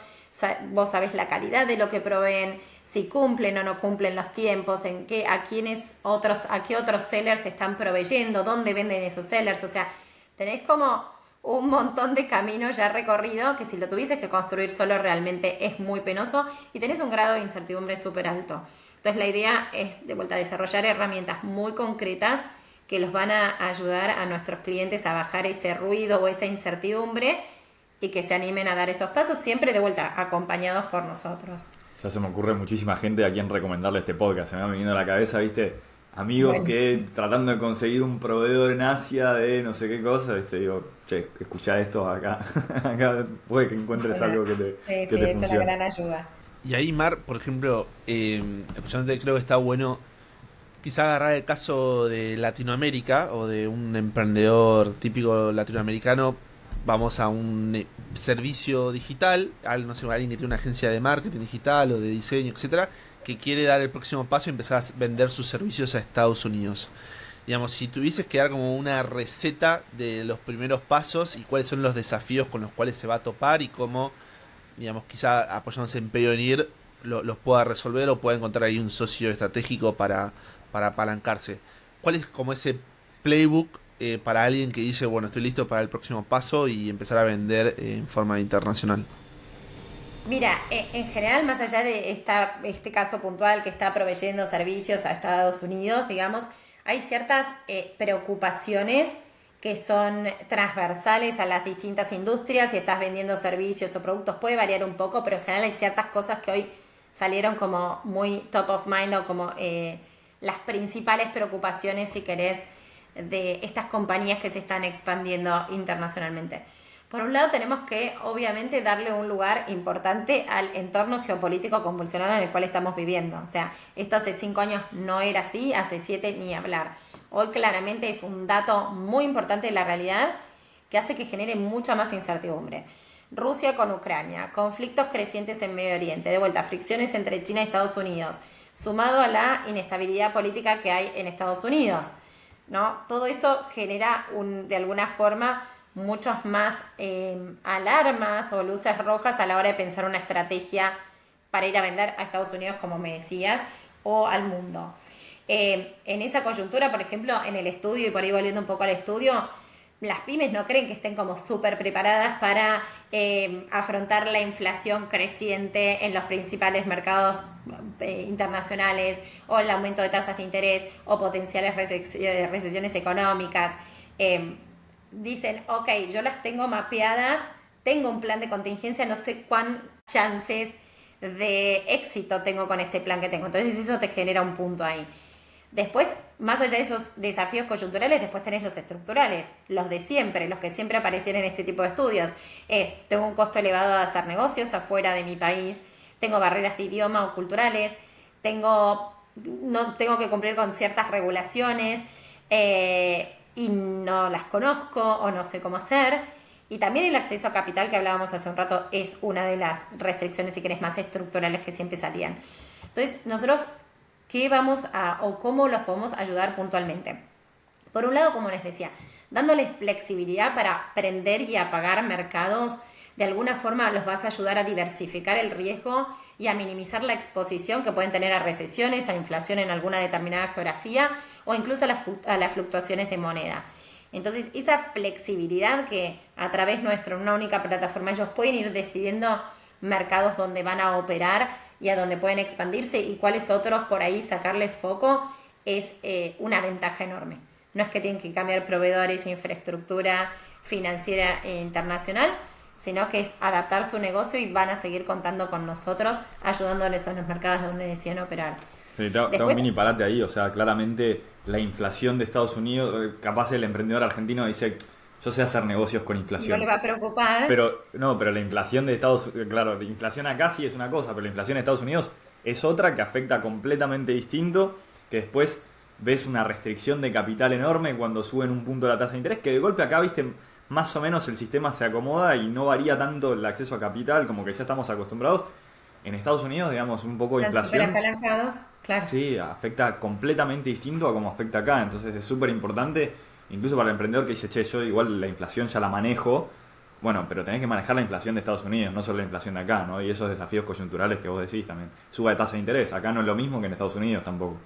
vos sabés la calidad de lo que proveen, si cumplen o no cumplen los tiempos, a qué otros sellers están proveyendo, dónde venden esos sellers. O sea, tenés como un montón de camino ya recorrido que si lo tuvieses que construir solo realmente es muy penoso y tenés un grado de incertidumbre súper alto. Entonces la idea es de vuelta a desarrollar herramientas muy concretas que los van a ayudar a nuestros clientes a bajar ese ruido o esa incertidumbre y que se animen a dar esos pasos, siempre de vuelta acompañados por nosotros. Ya se me ocurre muchísima gente a quien recomendarle este podcast. Se me va viniendo a la cabeza, ¿viste? Amigos que tratando de conseguir un proveedor en Asia de no sé qué cosa, ¿viste? Digo, che, escuchá esto acá. Acá puede que encuentres algo que te Sí, funcione. es una gran ayuda. Y ahí, Mar, por ejemplo, escuchándote, creo que está bueno quizá agarrar el caso de Latinoamérica o de un emprendedor típico latinoamericano. Vamos a un servicio digital, no sé, alguien que tiene una agencia de marketing digital o de diseño, etcétera, que quiere dar el próximo paso y empezar a vender sus servicios a Estados Unidos. Digamos, si tuvieses que dar como una receta de los primeros pasos y cuáles son los desafíos con los cuales se va a topar y cómo, digamos, quizá apoyándose en Payoneer los pueda resolver o pueda encontrar ahí un socio estratégico para apalancarse. ¿Cuál es como ese playbook para alguien que dice, bueno, estoy listo para el próximo paso y empezar a vender en forma internacional? Mira, en general, más allá de este caso puntual que está proveyendo servicios a Estados Unidos, digamos, hay ciertas preocupaciones que son transversales a las distintas industrias. Si estás vendiendo servicios o productos puede variar un poco, pero en general hay ciertas cosas que hoy salieron como muy top of mind o como las principales preocupaciones, si querés, de estas compañías que se están expandiendo internacionalmente. Por un lado tenemos que obviamente darle un lugar importante al entorno geopolítico convulsionado en el cual estamos viviendo. O sea, esto hace 5 años no era así, hace 7 ni hablar. Hoy claramente es un dato muy importante de la realidad que hace que genere mucha más incertidumbre. Rusia con Ucrania, conflictos crecientes en Medio Oriente, de vuelta, fricciones entre China y Estados Unidos, sumado a la inestabilidad política que hay en Estados Unidos, ¿no? Todo eso genera de alguna forma muchos más alarmas o luces rojas a la hora de pensar una estrategia para ir a vender a Estados Unidos, como me decías, o al mundo. En esa coyuntura, por ejemplo, en el estudio, y por ahí volviendo un poco al estudio, las pymes no creen que estén como súper preparadas para afrontar la inflación creciente en los principales mercados internacionales, o el aumento de tasas de interés, o potenciales recesiones económicas. Dicen, ok, yo las tengo mapeadas, tengo un plan de contingencia, no sé cuán chances de éxito tengo con este plan que tengo. Entonces eso te genera un punto ahí. Después, más allá de esos desafíos coyunturales, después tenés los estructurales, los de siempre, los que siempre aparecen en este tipo de estudios. Tengo un costo elevado de hacer negocios afuera de mi país, tengo barreras de idioma o culturales, no tengo que cumplir con ciertas regulaciones y no las conozco o no sé cómo hacer. Y también el acceso a capital, que hablábamos hace un rato, es una de las restricciones, si querés, más estructurales que siempre salían. Entonces, nosotros, ¿qué vamos o cómo los podemos ayudar puntualmente? Por un lado, como les decía, dándoles flexibilidad para prender y apagar mercados. De alguna forma los vas a ayudar a diversificar el riesgo y a minimizar la exposición que pueden tener a recesiones, a inflación en alguna determinada geografía o incluso a las fluctuaciones de moneda. Entonces, esa flexibilidad que a través nuestra, una única plataforma, ellos pueden ir decidiendo mercados donde van a operar y a donde pueden expandirse y cuáles otros por ahí sacarles foco, es una ventaja enorme. No es que tienen que cambiar proveedores, infraestructura financiera internacional, sino que es adaptar su negocio y van a seguir contando con nosotros, ayudándoles a los mercados donde decían operar. Sí, te hago un mini parate ahí, o sea, claramente la inflación de Estados Unidos, capaz el emprendedor argentino dice, yo sé hacer negocios con inflación. No le va a preocupar. Pero la inflación de claro, la inflación acá sí es una cosa, pero la inflación de Estados Unidos es otra que afecta completamente distinto, que después ves una restricción de capital enorme cuando suben un punto la tasa de interés, que de golpe acá, viste, más o menos el sistema se acomoda y no varía tanto el acceso a capital, como que ya estamos acostumbrados. En Estados Unidos, digamos, un poco de inflación. Claro. Sí, afecta completamente distinto a como afecta acá. Entonces es súper importante, incluso para el emprendedor que dice, che, yo igual la inflación ya la manejo. Bueno, pero tenés que manejar la inflación de Estados Unidos, no solo la inflación de acá, ¿no? Y esos desafíos coyunturales que vos decís también. Suba de tasa de interés, acá no es lo mismo que en Estados Unidos tampoco.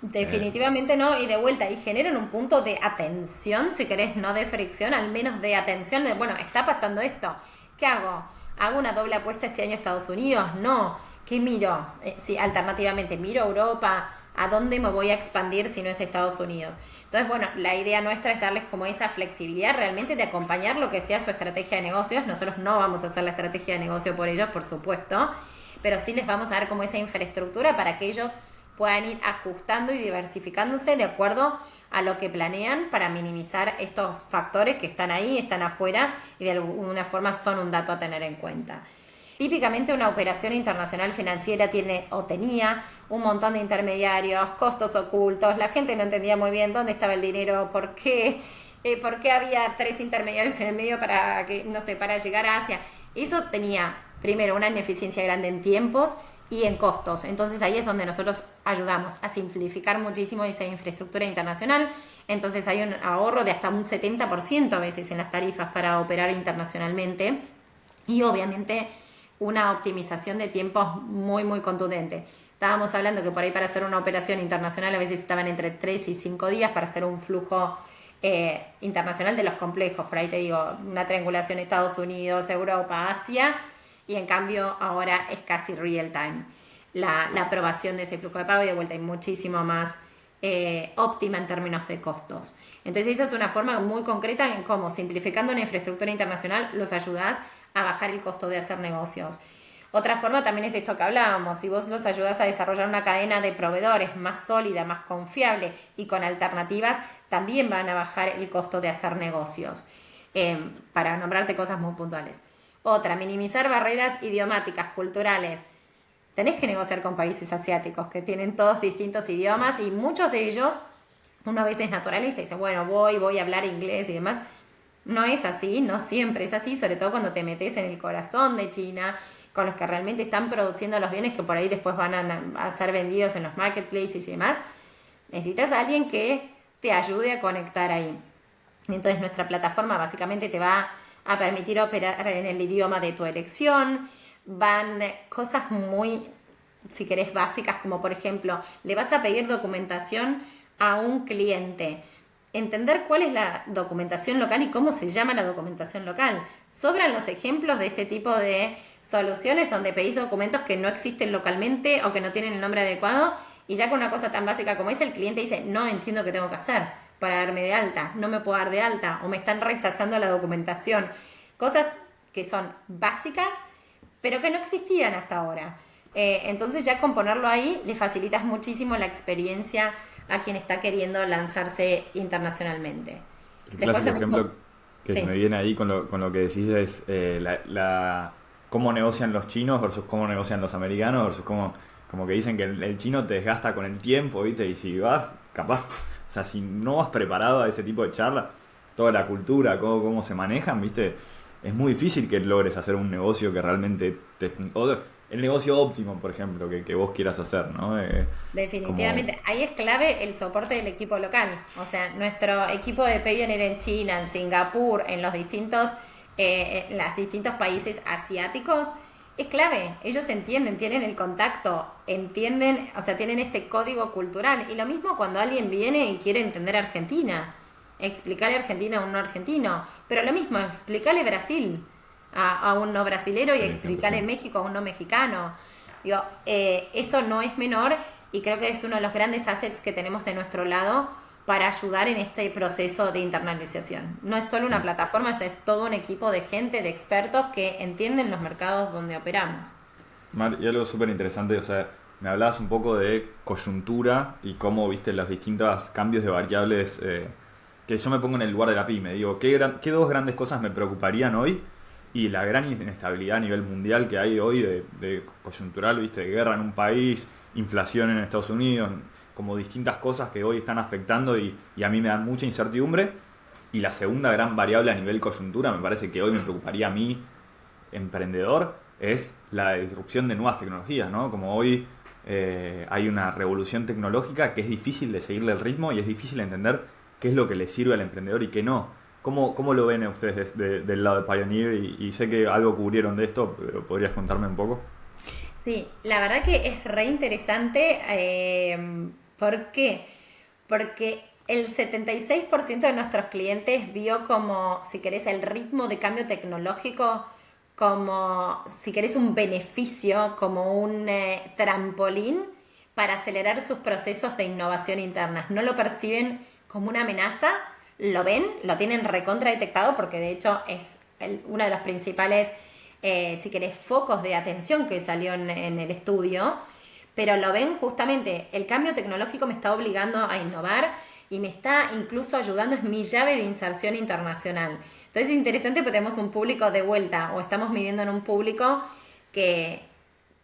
Definitivamente no, y de vuelta, y generan un punto de atención, si querés, no de fricción, al menos de atención, de, bueno, está pasando esto, ¿qué hago? ¿Hago una doble apuesta este año a Estados Unidos? No. ¿Qué miro? Si alternativamente miro Europa, ¿a dónde me voy a expandir si no es Estados Unidos? Entonces, bueno, la idea nuestra es darles como esa flexibilidad realmente de acompañar lo que sea su estrategia de negocios. Nosotros no vamos a hacer la estrategia de negocio por ellos, por supuesto, pero sí les vamos a dar como esa infraestructura para que ellos puedan ir ajustando y diversificándose de acuerdo a lo que planean para minimizar estos factores que están ahí, están afuera y de alguna forma son un dato a tener en cuenta. Típicamente una operación internacional financiera tenía un montón de intermediarios, costos ocultos, la gente no entendía muy bien dónde estaba el dinero, por qué había 3 intermediarios en el medio para llegar a Asia. Eso tenía, primero, una ineficiencia grande en tiempos y en costos. Entonces ahí es donde nosotros ayudamos a simplificar muchísimo esa infraestructura internacional. Entonces hay un ahorro de hasta un 70% a veces en las tarifas para operar internacionalmente y obviamente una optimización de tiempos muy, muy contundente. Estábamos hablando que por ahí para hacer una operación internacional a veces estaban entre 3 y 5 días para hacer un flujo internacional de los complejos. Por ahí te digo, una triangulación Estados Unidos, Europa, Asia, y en cambio ahora es casi real time. La aprobación de ese flujo de pago y de vuelta es muchísimo más óptima en términos de costos. Entonces esa es una forma muy concreta en cómo simplificando una infraestructura internacional los ayudás a bajar el costo de hacer negocios. Otra forma también es esto que hablábamos, si vos los ayudás a desarrollar una cadena de proveedores más sólida, más confiable y con alternativas, también van a bajar el costo de hacer negocios, para nombrarte cosas muy puntuales. Otra, minimizar barreras idiomáticas, culturales. Tenés que negociar con países asiáticos que tienen todos distintos idiomas y muchos de ellos, uno a veces naturaliza y dice, bueno, voy a hablar inglés y demás. No es así, no siempre es así, sobre todo cuando te metes en el corazón de China, con los que realmente están produciendo los bienes que por ahí después van a ser vendidos en los marketplaces y demás. Necesitas a alguien que te ayude a conectar ahí. Entonces nuestra plataforma básicamente te va a permitir operar en el idioma de tu elección. Van cosas muy, si querés, básicas, como por ejemplo, le vas a pedir documentación a un cliente. Entender cuál es la documentación local y cómo se llama la documentación local. Sobran los ejemplos de este tipo de soluciones donde pedís documentos que no existen localmente o que no tienen el nombre adecuado y ya con una cosa tan básica como esa el cliente dice, no entiendo qué tengo que hacer para darme de alta, no me puedo dar de alta o me están rechazando la documentación. Cosas que son básicas pero que no existían hasta ahora. Entonces ya con ponerlo ahí le facilitas muchísimo la experiencia a quien está queriendo lanzarse internacionalmente. El clásico ejemplo que sí. se me viene ahí con lo que decís es cómo negocian los chinos versus cómo negocian los americanos versus como que dicen que el chino te desgasta con el tiempo, ¿viste? Y si vas, capaz, o sea, si no vas preparado a ese tipo de charla, toda la cultura, cómo se manejan, ¿viste? Es muy difícil que logres hacer un negocio que realmente el negocio óptimo, por ejemplo, que vos quieras hacer, ¿no? Definitivamente. Ahí es clave el soporte del equipo local. O sea, nuestro equipo de Payoneer en China, en Singapur, en los distintos países asiáticos, es clave. Ellos entienden, tienen el contacto, entienden, o sea, tienen este código cultural. Y lo mismo cuando alguien viene y quiere entender Argentina. Explicarle Argentina a un no argentino. Pero lo mismo, explicarle Brasil a un no brasilero y explicarle México a un no mexicano. Digo, eso no es menor y creo que es uno de los grandes assets que tenemos de nuestro lado para ayudar en este proceso de internalización. No es solo una plataforma, es todo un equipo de gente, de expertos que entienden los mercados donde operamos. Mar, y algo súper interesante, o sea, me hablabas un poco de coyuntura y cómo viste los distintos cambios de variables, que yo me pongo en el lugar de la pyme, digo, ¿qué dos grandes cosas me preocuparían hoy? Y la gran inestabilidad a nivel mundial que hay hoy de coyuntural, ¿viste? De guerra en un país, inflación en Estados Unidos, como distintas cosas que hoy están afectando y a mí me dan mucha incertidumbre. Y la segunda gran variable a nivel coyuntura, me parece que hoy me preocuparía a mí, emprendedor, es la disrupción de nuevas tecnologías, ¿no? Como hoy hay una revolución tecnológica que es difícil de seguirle el ritmo y es difícil entender qué es lo que le sirve al emprendedor y qué no. ¿Cómo lo ven ustedes del lado de Payoneer? Y sé que algo cubrieron de esto, pero ¿podrías contarme un poco? Sí, la verdad que es re interesante. ¿Por qué? Porque el 76% de nuestros clientes vio como, si querés, el ritmo de cambio tecnológico como, si querés, un beneficio, como un trampolín para acelerar sus procesos de innovación internas. No lo perciben como una amenaza, lo ven, lo tienen recontra detectado porque de hecho es uno de los principales, si querés, focos de atención que salió en el estudio, pero lo ven justamente, el cambio tecnológico me está obligando a innovar y me está incluso ayudando, es mi llave de inserción internacional. Entonces es interesante porque tenemos un público de vuelta, o estamos midiendo en un público que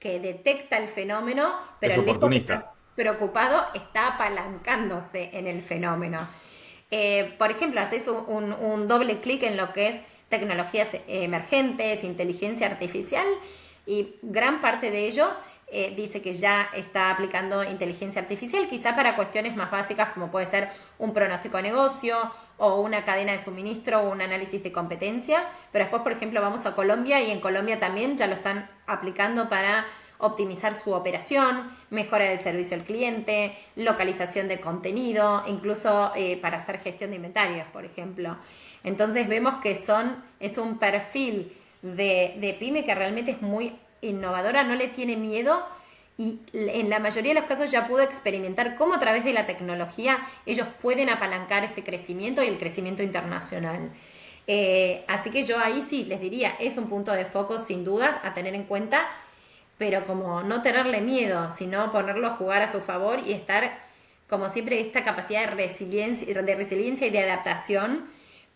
detecta el fenómeno, pero es oportunista. Preocupado está apalancándose en el fenómeno. Por ejemplo, haces un doble clic en lo que es tecnologías emergentes, inteligencia artificial, y gran parte de ellos dice que ya está aplicando inteligencia artificial, quizá para cuestiones más básicas como puede ser un pronóstico de negocio o una cadena de suministro o un análisis de competencia, pero después, por ejemplo, vamos a Colombia y en Colombia también ya lo están aplicando para optimizar su operación, mejora del servicio al cliente, localización de contenido, incluso para hacer gestión de inventarios, por ejemplo. Entonces vemos que es un perfil de pyme que realmente es muy innovadora, no le tiene miedo y en la mayoría de los casos ya pudo experimentar cómo a través de la tecnología ellos pueden apalancar este crecimiento y el crecimiento internacional. Así que yo ahí sí les diría, es un punto de foco sin dudas a tener en cuenta, pero como no tenerle miedo, sino ponerlo a jugar a su favor y estar, como siempre, esta capacidad de resiliencia y de adaptación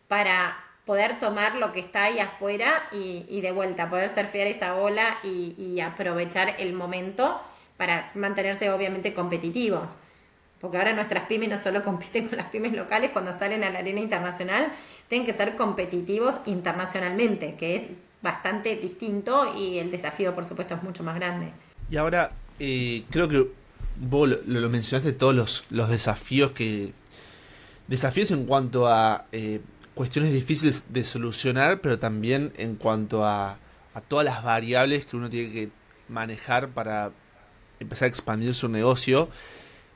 para poder tomar lo que está ahí afuera y de vuelta, poder surfear esa ola y aprovechar el momento para mantenerse obviamente competitivos. Porque ahora nuestras pymes no solo compiten con las pymes locales, cuando salen a la arena internacional, tienen que ser competitivos internacionalmente, que es bastante distinto y el desafío, por supuesto, es mucho más grande. Y ahora, creo que vos lo mencionaste, todos los desafíos desafíos en cuanto a cuestiones difíciles de solucionar, pero también en cuanto a todas las variables que uno tiene que manejar para empezar a expandir su negocio.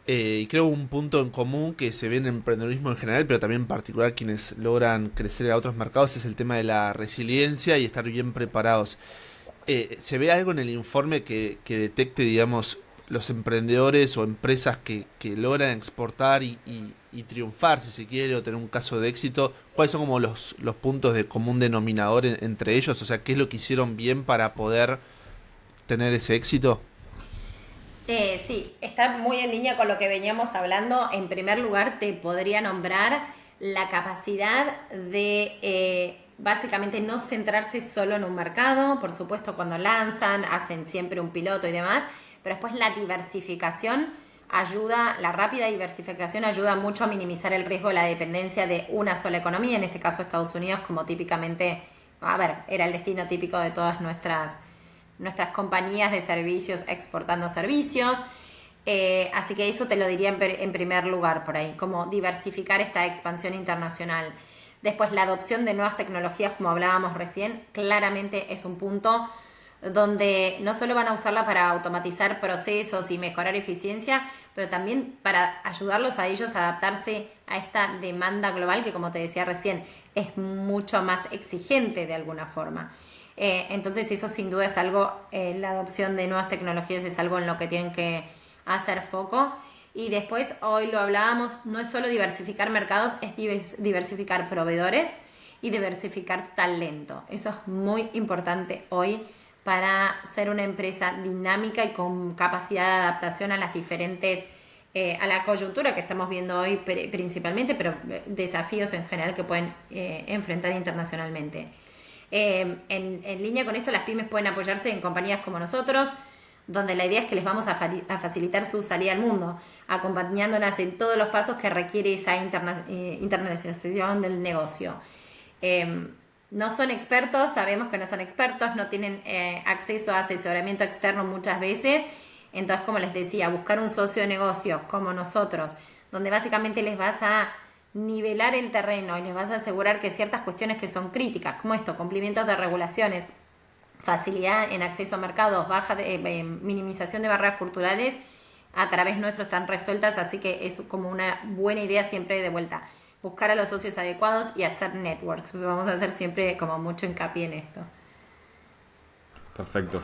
Y creo un punto en común que se ve en el emprendedurismo en general, pero también en particular quienes logran crecer a otros mercados, es el tema de la resiliencia y estar bien preparados. ¿Se ve algo en el informe que detecte, digamos, los emprendedores o empresas que logran exportar y triunfar, si se quiere, o tener un caso de éxito? ¿Cuáles son como los puntos de común denominador entre ellos? O sea, ¿qué es lo que hicieron bien para poder tener ese éxito? Sí, está muy en línea con lo que veníamos hablando. En primer lugar, te podría nombrar la capacidad de básicamente no centrarse solo en un mercado. Por supuesto, cuando lanzan, hacen siempre un piloto y demás, pero después la diversificación la rápida diversificación ayuda mucho a minimizar el riesgo de la dependencia de una sola economía, en este caso Estados Unidos, como típicamente, era el destino típico de todas nuestras compañías de servicios exportando servicios. Así que eso te lo diría en primer lugar por ahí, como diversificar esta expansión internacional. Después, la adopción de nuevas tecnologías, como hablábamos recién, claramente es un punto donde no solo van a usarla para automatizar procesos y mejorar eficiencia, pero también para ayudarlos a ellos a adaptarse a esta demanda global que, como te decía recién, es mucho más exigente de alguna forma. Entonces eso sin duda es algo, la adopción de nuevas tecnologías es algo en lo que tienen que hacer foco. Y después, hoy lo hablábamos, no es solo diversificar mercados, es diversificar proveedores y diversificar talento. Eso es muy importante hoy para ser una empresa dinámica y con capacidad de adaptación a las diferentes, a la coyuntura que estamos viendo hoy principalmente, pero desafíos en general que pueden enfrentar internacionalmente. En línea con esto, las pymes pueden apoyarse en compañías como nosotros, donde la idea es que les vamos a facilitar su salida al mundo, acompañándolas en todos los pasos que requiere esa internacionalización del negocio. No son expertos, sabemos que no son expertos, no tienen acceso a asesoramiento externo muchas veces. Entonces, como les decía, buscar un socio de negocio como nosotros, donde básicamente les vas a nivelar el terreno y les vas a asegurar que ciertas cuestiones que son críticas, como esto, cumplimientos de regulaciones, facilidad en acceso a mercados, minimización de barreras culturales, a través nuestro están resueltas, así que es como una buena idea siempre de vuelta. Buscar a los socios adecuados y hacer networks. O sea, vamos a hacer siempre como mucho hincapié en esto. Perfecto.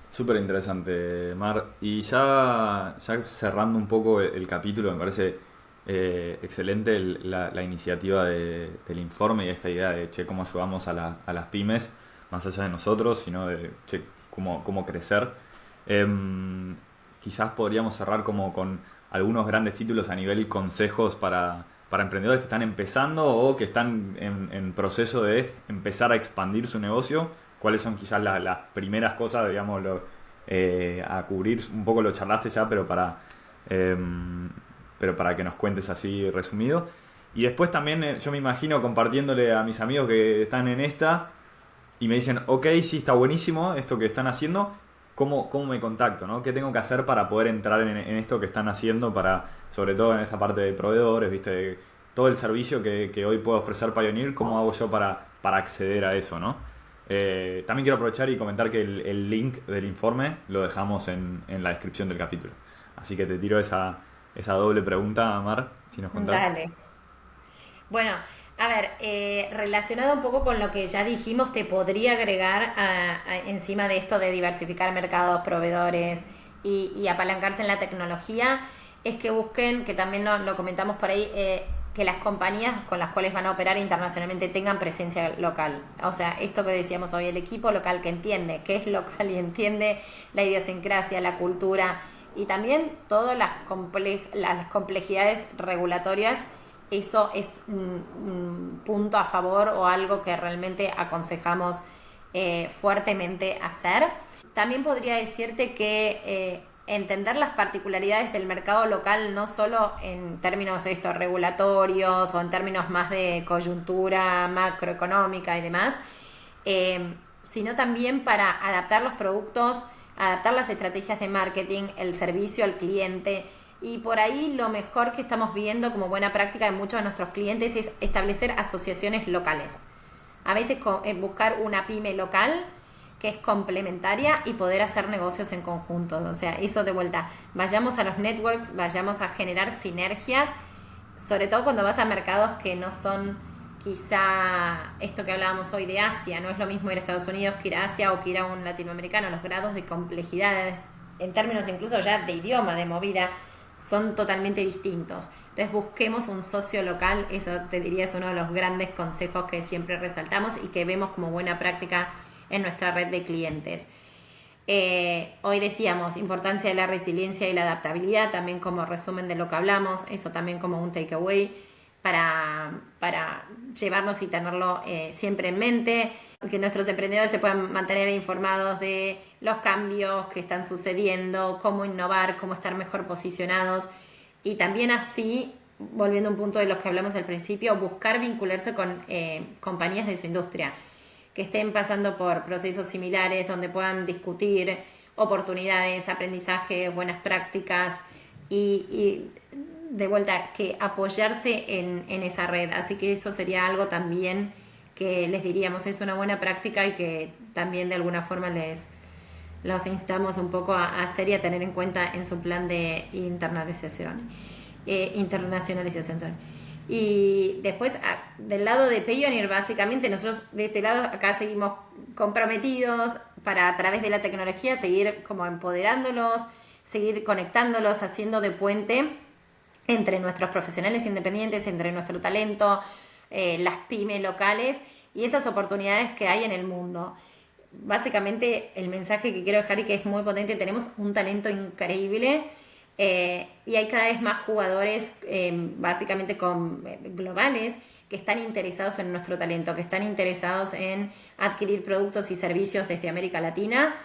Súper interesante, Mar. Y ya cerrando un poco el capítulo, me parece excelente la iniciativa del informe y esta idea de cómo ayudamos a las pymes, más allá de nosotros, sino de cómo crecer. Quizás podríamos cerrar como con algunos grandes títulos a nivel consejos para emprendedores que están empezando o que están en proceso de empezar a expandir su negocio. ¿Cuáles son quizás las primeras cosas, digamos, a cubrir? Un poco lo charlaste ya, pero para que nos cuentes así resumido. Y después también yo me imagino compartiéndole a mis amigos que están en esta y me dicen, ok, sí, está buenísimo esto que están haciendo, cómo me contacto, ¿no? ¿Qué tengo que hacer para poder entrar en esto que están haciendo, para, sobre todo en esta parte de proveedores, ¿viste? Todo el servicio que hoy puede ofrecer Pioneer, ¿cómo hago yo para acceder a eso, ¿no? También quiero aprovechar y comentar que el link del informe lo dejamos en la descripción del capítulo. Así que te tiro esa doble pregunta, Mar, si nos contás. Dale. Bueno, a ver, relacionado un poco con lo que ya dijimos, te podría agregar encima de esto de diversificar mercados, proveedores y apalancarse en la tecnología, es que busquen, que también lo comentamos por ahí, que las compañías con las cuales van a operar internacionalmente tengan presencia local. O sea, esto que decíamos hoy, el equipo local que entiende qué es local y entiende la idiosincrasia, la cultura y también todas las complejidades regulatorias. Eso es un punto a favor o algo que realmente aconsejamos fuertemente hacer. También podría decirte que entender las particularidades del mercado local, no solo en términos regulatorios o en términos más de coyuntura macroeconómica y demás, sino también para adaptar los productos, adaptar las estrategias de marketing, el servicio al cliente. Y por ahí lo mejor que estamos viendo como buena práctica de muchos de nuestros clientes es establecer asociaciones locales. A veces buscar una pyme local que es complementaria y poder hacer negocios en conjunto. O sea, eso de vuelta, vayamos a los networks, vayamos a generar sinergias, sobre todo cuando vas a mercados que no son quizá esto que hablábamos hoy de Asia. No es lo mismo ir a Estados Unidos que ir a Asia o que ir a un latinoamericano. Los grados de complejidades, en términos incluso ya de idioma, de movida, son totalmente distintos. Entonces busquemos un socio local, eso te diría es uno de los grandes consejos que siempre resaltamos y que vemos como buena práctica en nuestra red de clientes. Hoy decíamos importancia de la resiliencia y la adaptabilidad, también como resumen de lo que hablamos, eso también como un takeaway para llevarnos y tenerlo siempre en mente, que nuestros emprendedores se puedan mantener informados de los cambios que están sucediendo, cómo innovar, cómo estar mejor posicionados y también así, volviendo a un punto de los que hablamos al principio, buscar vincularse con compañías de su industria que estén pasando por procesos similares, donde puedan discutir oportunidades, aprendizaje, buenas prácticas y de vuelta que apoyarse en esa red. Así que eso sería algo también que les diríamos es una buena práctica y que también de alguna forma los instamos un poco a hacer y a tener en cuenta en su plan de internacionalización. Y después, del lado de Payoneer, básicamente nosotros de este lado acá seguimos comprometidos para a través de la tecnología seguir como empoderándolos, seguir conectándolos, haciendo de puente entre nuestros profesionales independientes, entre nuestro talento, las pymes locales y esas oportunidades que hay en el mundo. Básicamente el mensaje que quiero dejar y que es muy potente, tenemos un talento increíble. Y hay cada vez más jugadores básicamente globales que están interesados en nuestro talento, que están interesados en adquirir productos y servicios desde América Latina.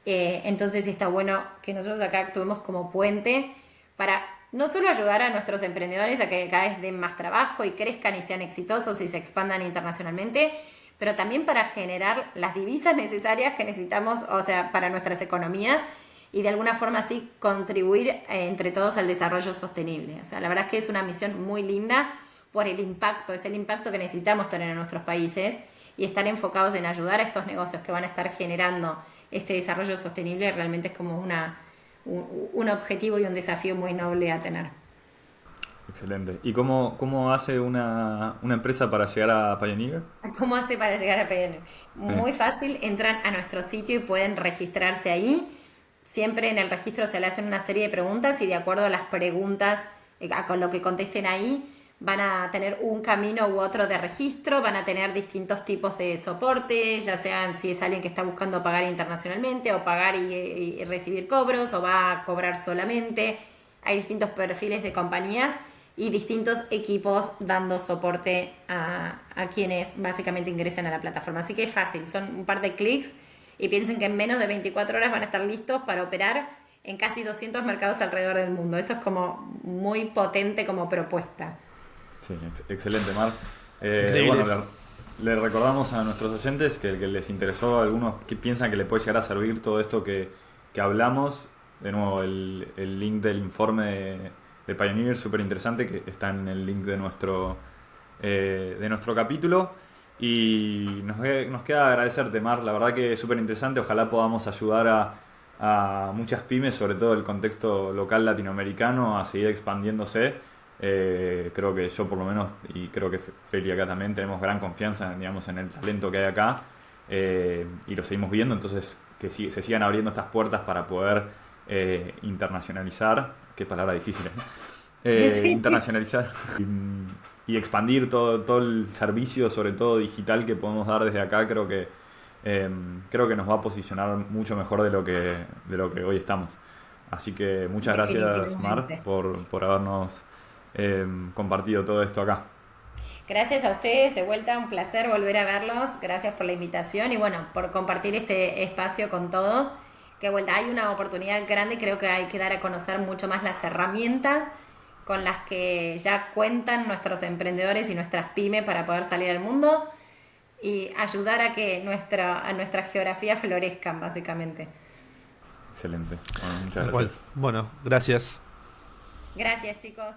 Entonces está bueno que nosotros acá actuemos como puente para no solo ayudar a nuestros emprendedores a que cada vez den más trabajo y crezcan y sean exitosos y se expandan internacionalmente, pero también para generar las divisas necesarias que necesitamos, o sea, para nuestras economías y de alguna forma así contribuir entre todos al desarrollo sostenible. O sea, la verdad es que es una misión muy linda por el impacto, es el impacto que necesitamos tener en nuestros países y estar enfocados en ayudar a estos negocios que van a estar generando este desarrollo sostenible realmente es como un objetivo y un desafío muy noble a tener. Excelente. ¿Y cómo hace una empresa para llegar a Pioneer? ¿Cómo hace para llegar a Payoneer? Muy fácil, entran a nuestro sitio y pueden registrarse ahí. Siempre en el registro se le hacen una serie de preguntas y de acuerdo a las preguntas, con lo que contesten ahí, van a tener un camino u otro de registro, van a tener distintos tipos de soporte, ya sean si es alguien que está buscando pagar internacionalmente o pagar y recibir cobros o va a cobrar solamente. Hay distintos perfiles de compañías y distintos equipos dando soporte a quienes básicamente ingresan a la plataforma. Así que es fácil, son un par de clics y piensen que en menos de 24 horas van a estar listos para operar en casi 200 mercados alrededor del mundo. Eso es como muy potente como propuesta. Sí, excelente, Mar. Bueno, le recordamos a nuestros oyentes que les interesó, algunos que piensan que le puede llegar a servir todo esto que que hablamos. De nuevo, el link del informe de Pioneer, súper interesante, que está en el link de nuestro capítulo. Y nos queda agradecerte, Mar, la verdad que es súper interesante. Ojalá podamos ayudar a muchas pymes, sobre todo el contexto local latinoamericano, a seguir expandiéndose. Creo que yo por lo menos, y creo que Feli acá también, tenemos gran confianza, digamos, en el talento que hay acá, y lo seguimos viendo. Entonces que se sigan abriendo estas puertas para poder internacionalizar, qué palabra difícil, Sí, sí. internacionalizar y expandir todo el servicio, sobre todo digital, que podemos dar desde acá. Creo que nos va a posicionar mucho mejor de lo que hoy estamos. Así que muchas gracias, Mar, Definitivamente. por habernos compartido todo esto acá. Gracias a ustedes, de vuelta, un placer volver a verlos. Gracias por la invitación y bueno, por compartir este espacio con todos. Que de vuelta, hay una oportunidad grande, creo que hay que dar a conocer mucho más las herramientas con las que ya cuentan nuestros emprendedores y nuestras pymes para poder salir al mundo y ayudar a que a nuestra geografía florezcan, básicamente. Excelente. Bueno, muchas Tal cual. gracias. Bueno, gracias. Gracias, chicos.